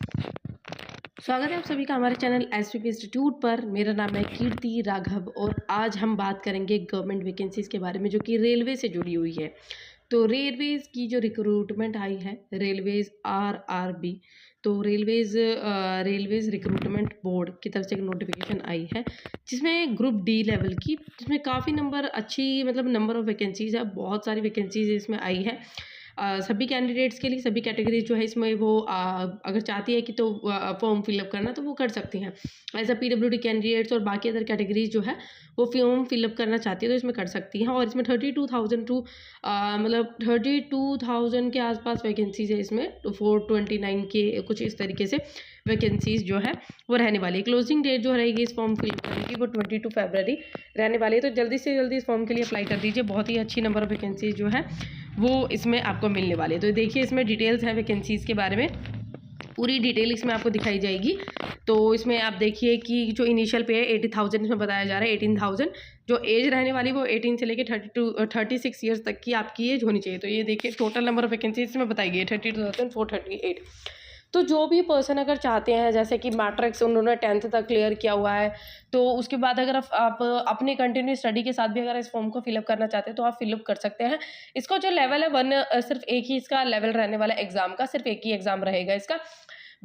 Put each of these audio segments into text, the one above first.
स्वागत है आप सभी का हमारे चैनल एसपीपी इंस्टीट्यूट पर। मेरा नाम है कीर्ति राघव और आज हम बात करेंगे गवर्नमेंट वैकेंसीज़ के बारे में जो कि रेलवे से जुड़ी हुई है। तो रेलवेज़ की जो रिक्रूटमेंट आई है रेलवेज़ आरआरबी, तो रेलवेज़ रिक्रूटमेंट बोर्ड की तरफ से एक नोटिफिकेशन आई है जिसमें ग्रुप डी लेवल की, जिसमें काफ़ी नंबर अच्छी मतलब नंबर ऑफ़ वैकेंसीज़ है, बहुत सारी वैकेंसीज़ इसमें आई है। सभी कैंडिडेट्स के लिए सभी कैटेगरीज जो है इसमें वो अगर चाहती है कि तो फॉर्म फिलअप करना तो वो कर सकती हैं। एज अ पीडब्ल्यूडी कैंडिडेट्स और बाकी अदर कैटेगरीज जो है वो फॉर्म फिलअप करना चाहती है तो इसमें कर सकती हैं। और इसमें 32,000 टू मतलब 32,000 के आसपास वैकेंसीज है इसमें, तो 429 के कुछ इस तरीके से वैकेंसीज जो है वो रहने वाली है। क्लोजिंग डेट जो रहेगी इस फॉर्म फिलअप करने की वो 22 फरवरी रहने वाली है, तो जल्दी से जल्दी इस फॉर्म के लिए अप्लाई कर दीजिए। बहुत ही अच्छी नंबर ऑफ वैकेंसीज जो है वो इसमें आपको मिलने वाली है। तो देखिए इसमें डिटेल्स हैं वैकेंसीज़ के बारे में, पूरी डिटेल इसमें आपको दिखाई जाएगी। तो इसमें आप देखिए कि जो इनिशियल पे है 80,000 इसमें बताया जा रहा है। 18,000 जो एज रहने वाली वो 18 से लेकर 36 ईयर्स तक की आपकी एज होनी चाहिए। तो ये देखिए टोटल नंबर ऑफ वैकेंसीज इसमें बताई गई है 32,438। तो जो भी पर्सन अगर चाहते हैं जैसे कि मैट्रिक्स उन्होंने 10th तक क्लियर किया हुआ है, तो उसके बाद अगर आप अपनी कंटिन्यू स्टडी के साथ भी अगर इस फॉर्म को फिलअप करना चाहते हैं तो आप फिलअप कर सकते हैं। इसका जो लेवल है सिर्फ एक ही इसका लेवल रहने वाला है एग्ज़ाम का, सिर्फ एक ही एग्ज़ाम रहेगा इसका।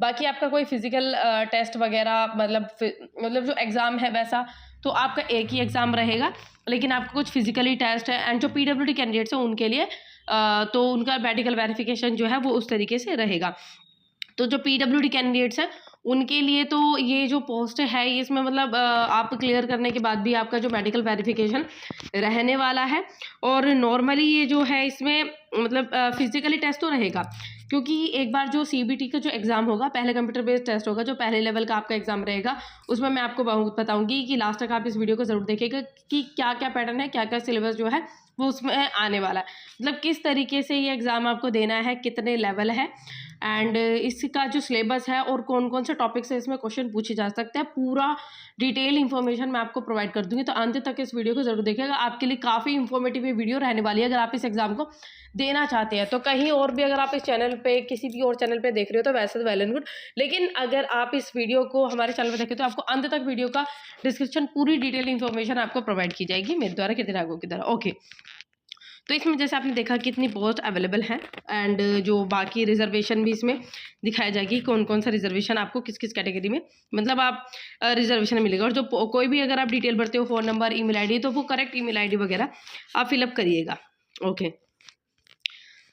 बाकी आपका कोई फिजिकल टेस्ट वगैरह मतलब जो एग्ज़ाम है वैसा तो आपका एक ही एग्ज़ाम रहेगा, लेकिन आपका कुछ फिजिकली टेस्ट है। एंड जो पीडब्ल्यूडी कैंडिडेट्स हैं उनके लिए तो उनका मेडिकल वेरिफिकेशन जो है वो उस तरीके से रहेगा। तो जो पीडब्ल्यूडी कैंडिडेट्स हैं उनके लिए तो ये जो पोस्ट है ये इसमें मतलब आप क्लियर करने के बाद भी आपका जो मेडिकल वेरिफिकेशन रहने वाला है। और नॉर्मली ये जो है इसमें मतलब फिजिकली टेस्ट तो रहेगा, क्योंकि एक बार जो सीबीटी का जो एग्ज़ाम होगा पहले कंप्यूटर बेस्ड टेस्ट होगा, जो पहले लेवल का आपका एग्ज़ाम रहेगा उसमें मैं आपको बताऊंगी कि लास्ट तक आप इस वीडियो को ज़रूर देखिएगा कि क्या क्या पैटर्न है, क्या क्या सिलेबस जो है वो उसमें आने वाला है, मतलब किस तरीके से ये एग्ज़ाम आपको देना है, कितने लेवल है एंड इसका जो सिलेबस है और कौन कौन से टॉपिक से इसमें क्वेश्चन पूछे जा सकते हैं, पूरा डिटेल इन्फॉर्मेशन मैं आपको प्रोवाइड कर दूंगी। तो अंत तक इस वीडियो को ज़रूर देखिएगा, आपके लिए काफ़ी इन्फॉर्मेटिव ये वीडियो रहने वाली है अगर आप इस एग्ज़ाम को देना चाहते हैं। तो कहीं और भी अगर आप इस चैनल पे किसी भी और चैनल पे देख रहे हो तो वैसे तो वेल एंड गुड, लेकिन अगर आप इस वीडियो को हमारे चैनल पर देखें तो आपको अंत तक वीडियो का डिस्क्रिप्शन पूरी डिटेल इन्फॉर्मेशन आपको प्रोवाइड की जाएगी मेरे द्वारा कितने रागों की तरह। ओके, तो इसमें जैसे आपने देखा कितनी पोस्ट अवेलेबल है एंड जो बाकी रिजर्वेशन भी इसमें दिखाई जाएगी, कौन कौन सा रिजर्वेशन आपको किस किस कैटेगरी में मतलब आप रिजर्वेशन मिलेगा। और जो कोई भी अगर आप डिटेल भरते हो फ़ोन नंबर ईमेल आईडी तो वो करेक्ट ईमेल आईडी वगैरह आप फिलअप करिएगा। ओके,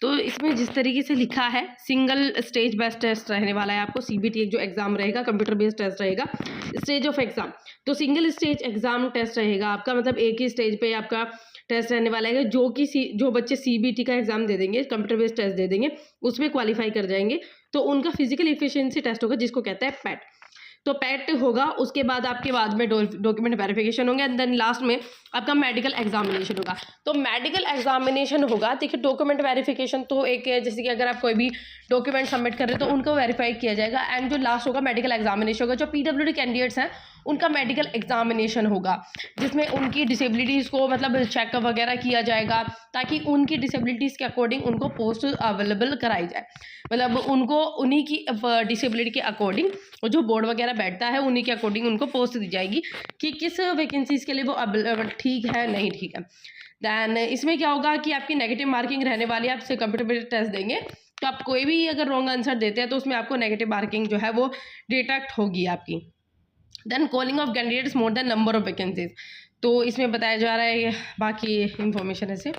तो इसमें जिस तरीके से लिखा है सिंगल स्टेज बेस्ड टेस्ट रहने वाला है आपको। सीबीटी एक जो एग्ज़ाम रहेगा कंप्यूटर बेस्ड टेस्ट रहेगा, स्टेज ऑफ एग्ज़ाम तो सिंगल स्टेज एग्ज़ाम टेस्ट रहेगा आपका, मतलब एक ही स्टेज पे आपका टेस्ट रहने वाला है। जो बच्चे सीबीटी का एग्ज़ाम दे देंगे, कंप्यूटर बेस्ड टेस्ट दे देंगे, उसमें क्वालिफाई कर जाएंगे तो उनका फिजिकल एफिशिएंसी टेस्ट होगा जिसको कहते हैं पैट। तो पैट होगा, उसके बाद आपके बाद में डॉक्यूमेंट वेरिफिकेशन होंगे एंड देन लास्ट में आपका मेडिकल एग्जामिनेशन होगा। तो मेडिकल एग्जामिनेशन होगा, देखिए डॉक्यूमेंट वेरिफिकेशन तो एक है, जैसे कि अगर आप कोई भी डॉक्यूमेंट सबमिट कर रहे हो तो उनको वेरीफाई किया जाएगा एंड जो लास्ट होगा मेडिकल एग्जामिनेशन होगा। जो पीडब्ल्यूडी कैंडिडेट्स हैं उनका मेडिकल एग्जामिनेशन होगा जिसमें उनकी डिसेबिलिटीज़ को मतलब चेकअप वगैरह किया जाएगा ताकि उनकी डिसेबिलिटीज़ के अकॉर्डिंग उनको पोस्ट अवेलेबल कराई जाए, मतलब उनको उन्हीं की डिसेबिलिटी के अकॉर्डिंग जो बोर्ड वगैरह बैठता है उन्हीं के अकॉर्डिंग उनको पोस्ट दी जाएगी कि किस वैकेंसीज़ के लिए वो ठीक है नहीं ठीक है। दैन इसमें क्या होगा कि आपकी नेगेटिव मार्किंग रहने वाली है, आपसे कंप्यूटर बेस्ड टेस्ट देंगे तो आप कोई भी अगर रॉन्ग आंसर देते हैं तो उसमें आपको नेगेटिव मार्किंग जो है वो डिटेक्ट होगी आपकी। Then calling of candidates more than number of vacancies, तो इसमें बताया जा रहा है बाकी इंफॉर्मेशन ऐसे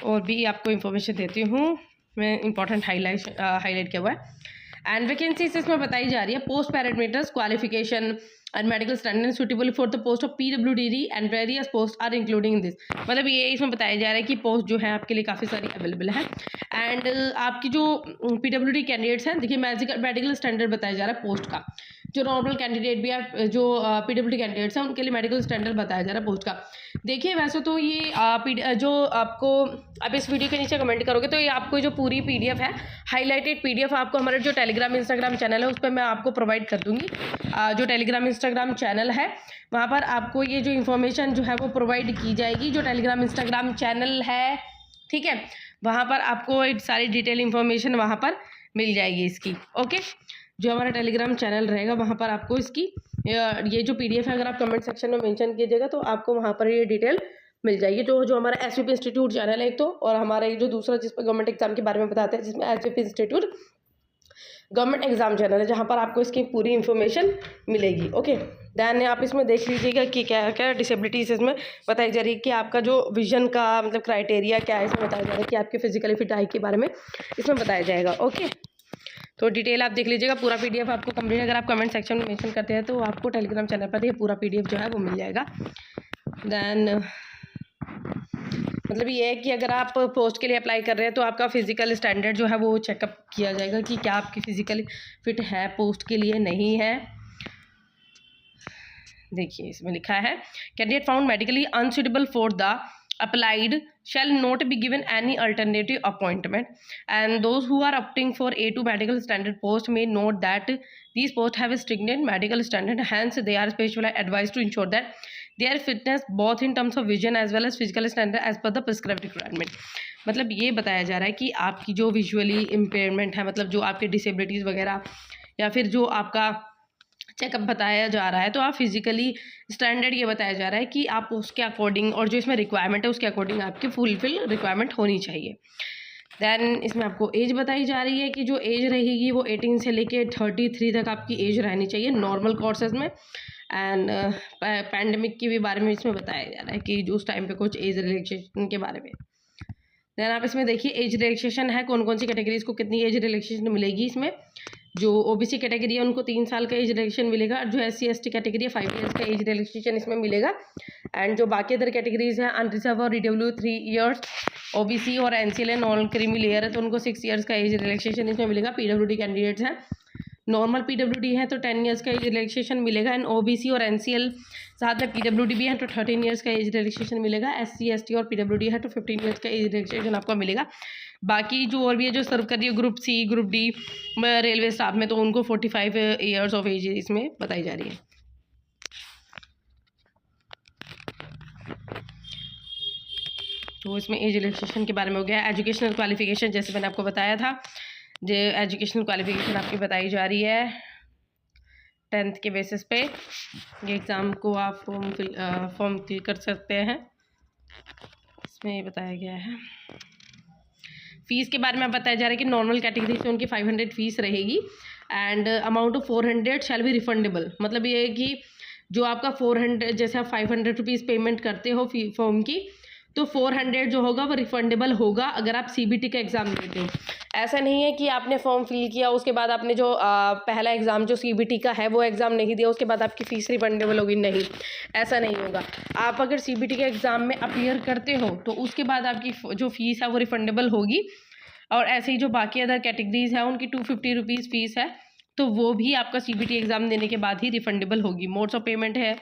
और भी आपको इंफॉर्मेशन देती हूँ मैं, इंपॉर्टेंट हाईलाइट किया हुआ है। एंड वैकेंसीज इसमें बताई जा रही है post parameters qualification and medical standard suitable for the post of PWD and various post are including this, मतलब ये इसमें बताया जा रहा है कि पोस्ट जो है आपके लिए काफ़ी सारी अवेलेबल है। एंड आपकी जो पीडब्ल्यूडी कैंडिडेट्स हैं, देखिए मेडिकल स्टैंडर्ड बताया जा रहा है पोस्ट का, जो नॉर्मल कैंडिडेट भी है जो पीडब्ल्यूडी कैंडिडेट्स हैं उनके लिए मेडिकल स्टैंडर्ड बताया जा रहा है पोस्ट का। देखिए वैसे तो ये जो आपको आप इस वीडियो के नीचे कमेंट करोगे तो ये आपको जो पूरी पीडीएफ है हाईलाइटेड पीडीएफ आपको हमारे जो टेलीग्राम इंस्टाग्राम चैनल है उस पर मैं आपको प्रोवाइड कर दूंगी। जो टेलीग्राम इंस्टाग्राम चैनल है वहाँ पर आपको ये जो इन्फॉर्मेशन जो है वो प्रोवाइड की जाएगी। जो टेलीग्राम इंस्टाग्राम चैनल है ठीक है, वहाँ पर आपको सारी डिटेल इन्फॉर्मेशन वहाँ पर मिल जाएगी इसकी। ओके, जो हमारा टेलीग्राम चैनल रहेगा वहाँ पर आपको इसकी ये जो PDF है, अगर आप कमेंट सेक्शन में मेंशन कीजिएगा तो आपको वहाँ पर ये डिटेल मिल जाएगी। जो हमारा SVP इंस्टीट्यूट चैनल है एक तो, और हमारा एक जो दूसरा जिस पर गवर्नमेंट एग्जाम के बारे में बताते हैं, जिसमें SVP institute government exam channel है, जहाँ पर आपको इसकी पूरी इन्फॉर्मेशन मिलेगी। ओके, दैन आप इसमें देख लीजिएगा कि क्या क्या डिसेबिलिटीज इसमें बताई जा रही है, कि आपका जो विजन का मतलब क्राइटेरिया क्या है इसमें बताया जा रहा है, कि आपके फिजिकली फिट हाइट के बारे में इसमें बताया जाएगा। ओके, तो डिटेल आप देख लीजिएगा। पूरा PDF आपको कंप्लीट, अगर आप कमेंट सेक्शन में मेंशन करते हैं तो आपको टेलीग्राम चैनल पर ये पूरा PDF जो है वो मिल जाएगा। दैन मतलब ये है कि अगर आप पोस्ट के लिए अप्लाई कर रहे हैं तो आपका फिजिकल स्टैंडर्ड जो है वो चेकअप किया जाएगा कि क्या आपकी फिजिकली फिट है पोस्ट के लिए, नहीं है। देखिए इसमें लिखा है, candidate found medically unsuitable for the applied shall not be given any alternative appointment, and those who are opting for A2 medical standard post may note that these posts have a stringent medical standard, hence they are specially advised to ensure that their fitness both in terms of vision as well as physical standard as per the prescribed requirement। मतलब ये बताया जा रहा है कि आपकी जो visually impairment है, मतलब जो आपके डिसेबिलिटीज़ वगैरह या फिर जो आपका चेकअप बताया जा रहा है, तो आप फिजिकली स्टैंडर्ड ये बताया जा रहा है कि आप उसके अकॉर्डिंग और जो इसमें रिक्वायरमेंट है उसके अकॉर्डिंग आपकी फुलफिल रिक्वायरमेंट होनी चाहिए। दैन इसमें आपको एज बताई जा रही है कि जो एज रहेगी वो 18 से लेके 33 तक आपकी एज रहनी चाहिए नॉर्मल कोर्सेज में। एंड पैंडमिक के भी बारे में इसमें बताया जा रहा है कि जो उस टाइम पे कुछ एज रिलैक्सेशन के बारे में। दैन आप इसमें देखिए एज रिलैक्सेशन है, कौन कौन सी कैटेगरीज को कितनी एज रिलैक्सेशन मिलेगी। इसमें जो OBC कैटेगरी है उनको 3 साल का एज रिलैक्सेशन मिलेगा, और जो SC ST कैटेगरी है 5 ईयर्स का एज रिलैक्सेशन इसमें मिलेगा। एंड जो बाकी अदर कैटेगरीज हैं अनरिजर्व और EW 3 ईयर्स, OBC और NCL है नॉन क्रीमी लेयर है तो उनको 6 ईयर्स का एज रिलैक्सेशन इसमें मिलेगा। PWD कैंडिडेट्स हैं, नॉर्मल PWD है तो 10 ईयर्स का एज रिलैक्सेशन मिलेगा। एंड OBC और NCL साथ में PWD भी है तो 13 ईयर्स का एज रिलैक्सेशन मिलेगा। SC ST और PWD है तो 15 ईयर्स का एज रिलैक्सेशन आपको मिलेगा। बाकी जो और भी है जो सर्व कर रही है group C group D railway staff में, तो उनको 45 ईयर्स ऑफ एज इसमें बताई जा रही है। तो इसमें एज रिलैक्सेशन के बारे में हो गया। एजुकेशनल क्वालिफिकेशन जैसे मैंने आपको बताया था, जो एजुकेशनल क्वालिफिकेशन आपकी बताई जा रही है 10th के बेसिस पे ये एग्ज़ाम को आप फॉर्म फिल कर सकते हैं। इसमें ये बताया गया है। फ़ीस के बारे में बताया जा रहा है कि नॉर्मल कैटेगरी से उनकी 500 फीस रहेगी, and amount of 400 shall be refundable. मतलब ये है कि जो आपका 400 जैसे आप 500 रुपीज़ पेमेंट करते हो फी फॉर्म की, तो 400 जो होगा वो रिफंडेबल होगा अगर आप CBT का एग्ज़ाम देते हो। ऐसा नहीं है कि आपने फॉर्म फिल किया उसके बाद आपने जो पहला एग्ज़ाम जो CBT का है वो एग्ज़ाम नहीं दिया उसके बाद आपकी फ़ीस रिफंडेबल होगी, नहीं, ऐसा नहीं होगा। आप अगर CBT के एग्ज़ाम में अपीयर करते हो तो उसके बाद आपकी जो फ़ीस है वो रिफंडेबल होगी, और ऐसे ही जो बाकी अदर कैटेगरीज़ हैं उनकी 250 रुपीज़ फ़ीस है, तो वो भी आपका CBT एग्ज़ाम देने के बाद ही रिफंडेबल होगी। मोड्स ऑफ पेमेंट है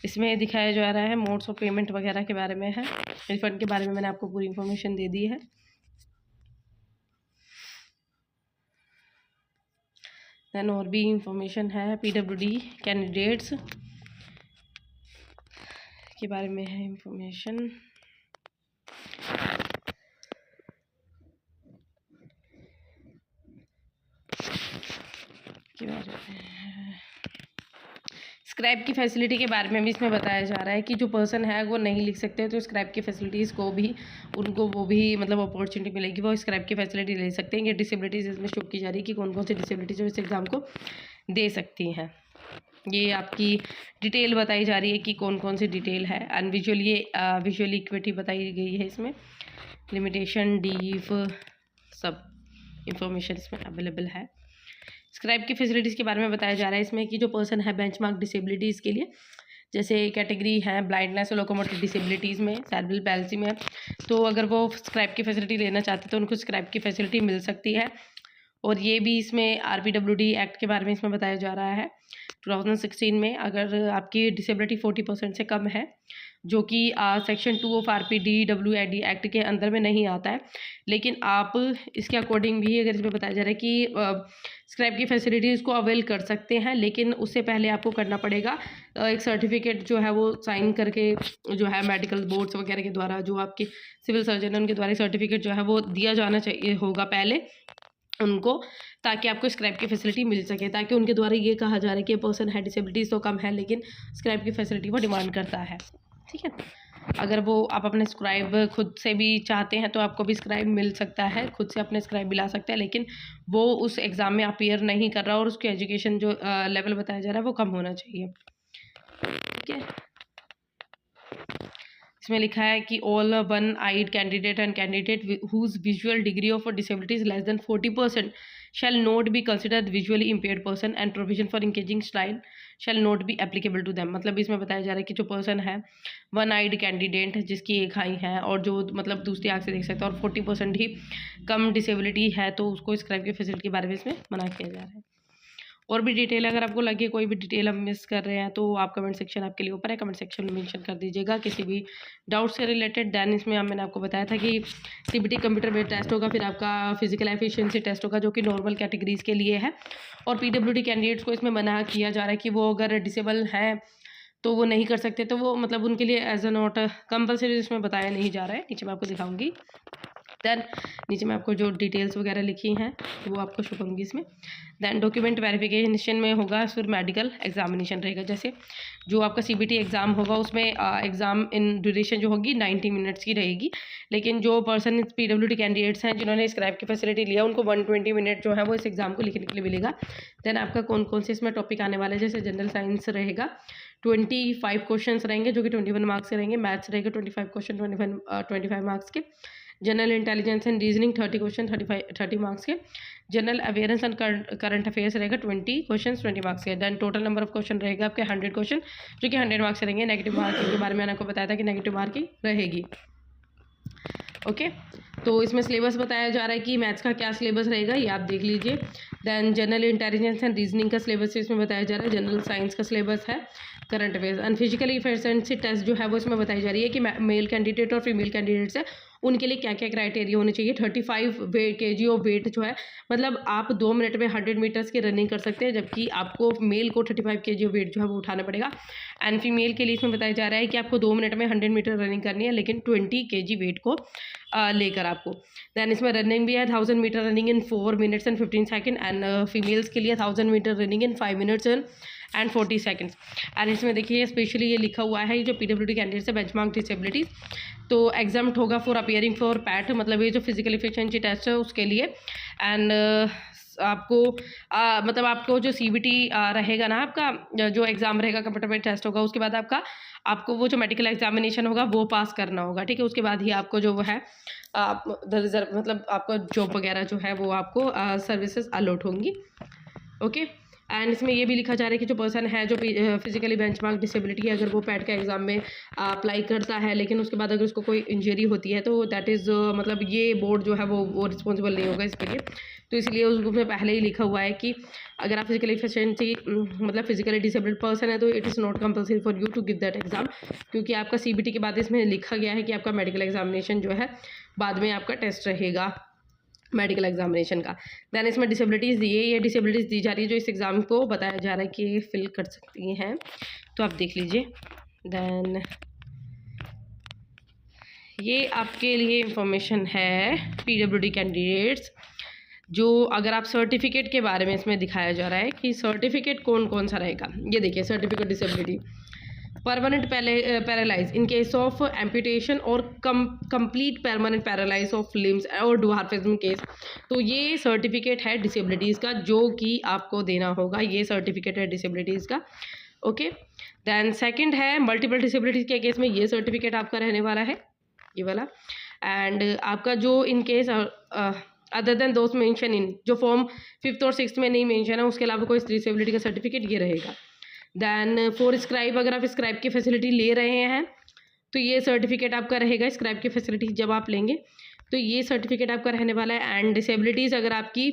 इसमें दिखाया जा रहा है, मोड्स ऑफ पेमेंट वगैरह के बारे में है। रिफंड के बारे में मैंने आपको पूरी इन्फॉर्मेशन दे दी है। दैन और भी इंफॉर्मेशन है PWD कैंडिडेट्स के बारे में है इंफॉर्मेशन। के बारे में स्क्रैप की फैसिलिटी के बारे में भी इसमें बताया जा रहा है कि जो पर्सन है वो नहीं लिख सकते तो स्क्रैप की फैसिलिटीज़ को भी उनको वो भी मतलब अपॉर्चुनिटी मिलेगी, वो स्क्रैप की फैसिलिटी ले सकते हैं। ये डिसेबिलिटीज़ इसमें शो की जा रही है कि कौन कौन सी डिसेबिलिटीज़ इस एग्ज़ाम को दे सकती हैं। ये आपकी डिटेल बताई जा रही है कि कौन कौन सी डिटेल है। अनविजुअल ये विजुअल इक्विटी बताई गई है, इसमें लिमिटेशन डीफ सब इंफॉर्मेशन इसमें अवेलेबल है। स्क्रैप की फैसिलिटीज़ के बारे में बताया जा रहा है इसमें कि जो पर्सन है बेंचमार्क डिसेबिलिटीज़ के लिए, जैसे कैटेगरी है ब्लाइंडनेस और लोकोमोटिव डिसेबिलिटीज़ में, सेरेब्रल पैल्सी में, तो अगर वो स्क्रैप की फैसिलिटी लेना चाहते हैं तो उनको स्क्रैप की फैसिलिटी मिल सकती है। और ये भी इसमें RPWD एक्ट के बारे में इसमें बताया जा रहा है 2016 में, अगर आपकी डिसेबिलिटी 40% से कम है, जो कि सेक्शन 2 ऑफ RPDWID एक्ट के अंदर में नहीं आता है, लेकिन आप इसके अकॉर्डिंग भी अगर इसमें बताया जा रहा है कि स्क्रैप की फैसिलिटीज़ को अवेल कर सकते हैं, लेकिन उससे पहले आपको करना पड़ेगा एक सर्टिफिकेट जो है वो साइन करके, जो है मेडिकल बोर्ड्स वगैरह के द्वारा, जो आपके सिविल सर्जन है उनके द्वारा सर्टिफिकेट जो है वो दिया जाना चाहिए होगा पहले, उनको, ताकि आपको स्क्रैब की फैसिलिटी मिल सके, ताकि उनके द्वारा ये कहा जा रहा है कि पर्सन है डिसेबिलिटीज़ तो कम है लेकिन स्क्रैब की फैसिलिटी वो डिमांड करता है। ठीक है, अगर वो आप अपने स्क्राइब खुद से भी चाहते हैं तो आपको भी स्क्राइब मिल सकता है, खुद से अपने स्क्राइब भी ला सकता है, लेकिन वो उस एग्ज़ाम में अपीयर नहीं कर रहा और उसकी एजुकेशन जो लेवल बताया जा रहा है वो कम होना चाहिए। ठीक है, इसमें लिखा है कि all one eyed candidate and candidate whose visual degree of disability is less than 40% shall not be considered visually impaired person and provision for engaging style shall not be applicable to them. मतलब इसमें बताया जा रहा है कि जो person है one eyed candidate जिसकी एक आई है और जो मतलब दूसरी आँख से देख सकता है और 40% ही कम डिसेबिलिटी है तो उसको स्क्राइब की फैसिलिटी के बारे में इसमें मना किया जा रहा है। और भी डिटेल अगर आपको लगे कोई भी डिटेल हम मिस कर रहे हैं तो आप कमेंट सेक्शन आपके लिए ऊपर है, कमेंट सेक्शन में मेंशन कर दीजिएगा किसी भी डाउट से रिलेटेड। दैन इसमें मैंने आपको बताया था कि सीबीटी कंप्यूटर बेस्ड टेस्ट होगा, फिर आपका फिजिकल एफिशिएंसी टेस्ट होगा जो कि नॉर्मल कैटेगरीज के लिए है, और पीडब्ल्यूडी कैंडिडेट्स को इसमें मना किया जा रहा है कि वो अगर डिसेबल हैं तो वो नहीं कर सकते, तो वो मतलब उनके लिए एज अ नॉट कंपल्सरी इसमें बताया नहीं जा रहा है। नीचे मैं आपको दिखाऊंगी, दैन नीचे में आपको जो डिटेल्स वगैरह लिखी हैं वो आपको शो करूँगी इसमें। दैन डॉक्यूमेंट वेरिफिकेशन में होगा, फिर मेडिकल एग्जामिनेशन रहेगा। जैसे जो आपका सीबीटी एग्ज़ाम होगा उसमें एग्ज़ाम इन ड्यूरेशन जो होगी 90 मिनट्स की रहेगी, लेकिन जो पर्सन पीडब्ल्यूडी कैंडिडेट्स हैं जिन्होंने स्क्रैब की फैसिलिटी लिया उनको 120 मिनट जो है वो इस एग्ज़ाम को लिखने के लिए मिलेगा। दैन आपका कौन कौन से इसमें टॉपिक आने वाले हैं, जैसे जनरल साइंस रहेगा 25 क्वेश्चन रहेंगे जो कि 21 मार्क्स के रहेंगे, मैथ्स रहेगा 25 क्वेश्चन 25 मार्क्स के, general intelligence and reasoning 30 question 30 marks के, general awareness and current affairs रहेगा 20 क्वेश्चन 20 मार्क्स के। Then total number of question रहेगा आपके 100 क्वेश्चन जो कि 100 मार्क्स रहेंगे। नेगेटिव मार्किंग के बारे में मैंने आपको बताया था कि नेगेटिव मार्किंग रहेगी। ओके, तो इसमें सिलेबस बताया जा रहा है कि मैथ्स का क्या सिलेबस रहेगा ये आप देख लीजिए। Then general intelligence and reasoning का सिलेबस इसमें बताया जा रहा है, जनरल साइंस का सिलेबस है, current affairs and physical efficiency test जो है वो इसमें बताई जा रही है कि मेल कैंडिडेट और फीमेल कैंडिडेट्स है उनके लिए क्या क्या क्राइटेरिया होने चाहिए। 35 kg ऑफ वेट जो है, मतलब आप 2 मिनट में 100 मीटर्स की रनिंग कर सकते हैं, जबकि आपको मेल को 35 kg ऑफ वेट जो है वो उठाना पड़ेगा। एंड फीमेल के लिए इसमें बताया जा रहा है कि आपको 2 मिनट में 100 मीटर रनिंग करनी है, लेकिन 20 kg वेट को लेकर आपको। दैन इसमें रनिंग भी है 1000 metre running in 4 minutes and 15 second, and females के लिए 1000 metre running in 5 minutes and 40 seconds. And इसमें देखिए स्पेशली ये लिखा हुआ है जो पीडब्ल्यूडी कैंडिडेट्स है बेंचमार्क डिसेबिलिटी तो एग्जाम्प्ट होगा फॉर अपीयरिंग फॉर पैट, मतलब ये जो फिजिकल एफिशिएंसी टेस्ट है उसके लिए। एंड आपको मतलब आपको जो सीबीटी रहेगा ना, आपका जो एग्ज़ाम रहेगा कंप्यूटर बेस्ड टेस्ट होगा, उसके बाद आपको वो जो मेडिकल एग्जामिनेशन होगा वो पास करना होगा। ठीक है, उसके बाद ही आपको जो वो है रिजर्व मतलब आपको जॉब वगैरह जो है वो आपको सर्विसेज अलॉट होंगी। ओके, एंड इसमें ये भी लिखा जा रहा है कि जो पर्सन है जो फिजिकली बेंचमार्क डिसेबिलिटी है, अगर वो पैट के एग्ज़ाम में अप्लाई करता है लेकिन उसके बाद अगर उसको कोई इंजरी होती है तो दैट इज़ मतलब ये बोर्ड जो है वो रिस्पॉन्सिबल नहीं होगा इसके लिए। तो इसलिए उसमें पहले ही लिखा हुआ है कि अगर आप फिजिकली एफिशिएंसी मतलब फिजिकली डिसेबल्ड पर्सन है तो it is not compulsory for you to give that exam, क्योंकि आपका सीबीटी के बाद इसमें लिखा गया है कि आपका मेडिकल एग्जामिनेशन जो है बाद में आपका टेस्ट रहेगा मेडिकल एग्जामिनेशन का। दैन इसमें डिसेबिलिटीज़ ये डिसेबिलिटीज़ दी जा रही है जो इस एग्ज़ाम को बताया जा रहा है कि ये फिल कर सकती हैं, तो आप देख लीजिए। दैन ये आपके लिए इंफॉर्मेशन है पीडब्ल्यूडी कैंडिडेट्स, जो अगर आप सर्टिफिकेट के बारे में इसमें दिखाया जा रहा है कि सर्टिफिकेट कौन कौन सा रहेगा। ये देखिए certificate disability permanent paralyse in case of amputation और complete permanent paralyse of limbs और डवार्फिज्म केस। तो ये सर्टिफिकेट है डिसेबिलिटीज़ का जो कि आपको देना होगा, ये सर्टिफिकेट है डिसेबिलिटीज़ का। ओके, दैन सेकंड है मल्टीपल डिसेबिलिटीज़ के केस में ये सर्टिफिकेट आपका रहने वाला है, ये वाला। एंड आपका जो इन केस अदर देन दोस्त मेंशन इन, जो फॉर्म 5th और 6th में नहीं मेंशन है उसके अलावा कोई डिसेबिलिटी का सर्टिफिकेट ये रहेगा। दैन फॉर स्क्राइब, अगर आप स्क्राइब की फैसिलिटी ले रहे हैं तो ये सर्टिफिकेट आपका रहेगा। स्क्राइब की फैसिलिटी जब आप लेंगे तो ये सर्टिफिकेट आपका रहने वाला है। एंड डिसेबिलिटीज़ अगर आपकी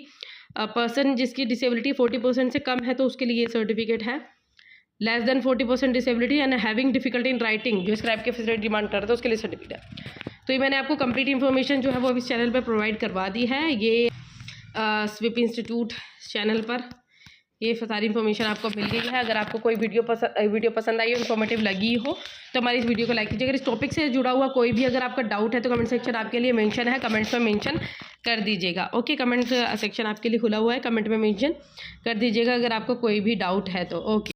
पर्सन जिसकी डिसेबिलिटी 40% से कम है तो उसके लिए ये सर्टिफिकेट है। Less than 40% disability and having difficulty in writing, जो स्क्राइब की फैसिलिटी डिमांड करता है उसके लिए सर्टिफिकेट है। तो ये मैंने आपको कंप्लीट इन्फॉर्मेशन जो है वो इस चैनल पर प्रोवाइड करवा दी है, ये स्विप इंस्टीट्यूट चैनल पर ये सारी इन्फॉर्मेशन आपको मिल गई है। अगर आपको कोई वीडियो पसंद आई हो, इन्फॉर्मेटिव लगी हो, तो हमारी इस वीडियो को लाइक कीजिए। अगर इस टॉपिक से जुड़ा हुआ कोई भी अगर आपका डाउट है तो कमेंट सेक्शन आपके लिए मेंशन है, कमेंट्स में मेंशन कर दीजिएगा। ओके, कमेंट सेक्शन आपके लिए खुला हुआ है, कमेंट में मेंशन कर दीजिएगा अगर आपको कोई भी डाउट है तो। ओके।